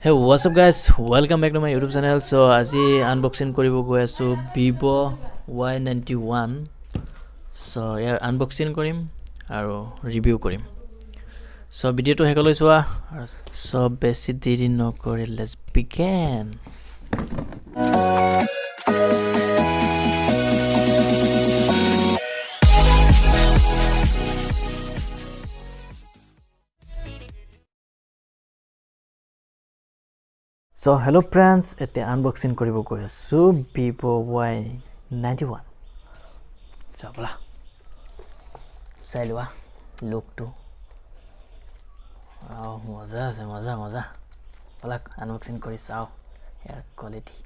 Hey, what's up guys? Welcome back to my YouTube channel. So আজি unboxing কৰিব গৈ আছো Vivo Y91. So ইয়াৰ unboxing কৰিম আৰু review কৰিম. So ভিডিওটো হেকলৈ চোৱা. So বেছি দেৰি নকৰি let's begin. So hello friends, ete unboxing koribo goi asu Vivo Y91. Chabla. Sailwa look to. Wow, maza. Palak unboxing kori sao. Air quality.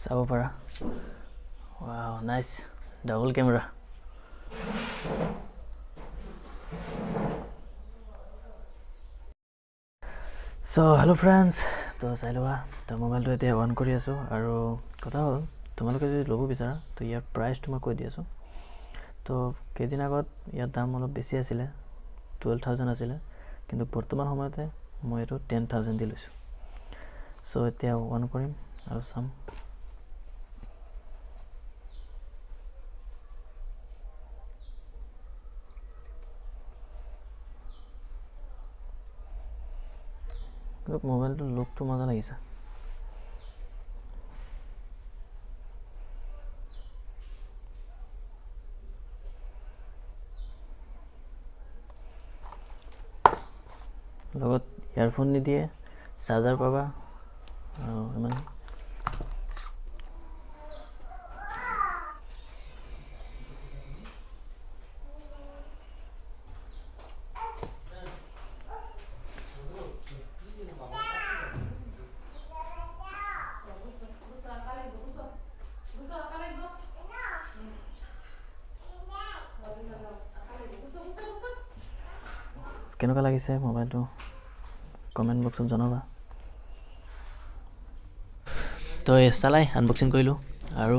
Sabopara. Wow, nice double camera. So hello friends, to sailwa to mobile to ete on kori asu aru kotha hol tomaloke jodi lobo bisara to yar price tuma koi di asu to kedin agot yar dam olo beshi asile 12000 asile kintu bortoman homote moi eto 10000 di loisu. So ete on korim aru sam look mobile to look to maza lagise logot earphone ni diye charger paba মানে কেনেকুৱা লাগিছে মোবাইলটো comment বক্সত জনাবা তো এই চালাই unboxing কৰিলো আৰু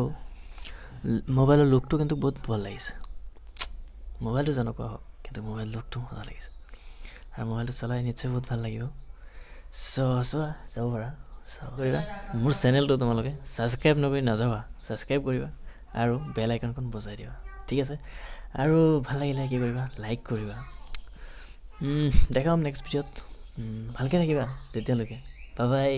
মোবাইলৰ লুকটো কিন্তু বহুত ভাল লাগিছে মোবাইলটো জনকুৱা হওক কিন্তু মোবাইল লুকটো ভাল লাগিছে আৰু মোবাইলটো চলাই নিশ্চয় বহুত ভাল লাগিব সো যাব পাৰা কৰিবা মোৰ চেনেলটো তোমালোকে সাবস্ক্ৰাইব নকৰি নাযাবা সাবস্ক্ৰাইব কৰিবা আৰু বেল আইকনখন বজাই দিবা ঠিক আছে আৰু ভাল লাগিলে কি কৰিবা লাইক কৰিবা দেখাম নেক্সট ভিডিঅ'ত ভালকে থাকিবা তেতিয়ালৈকে বাই বাই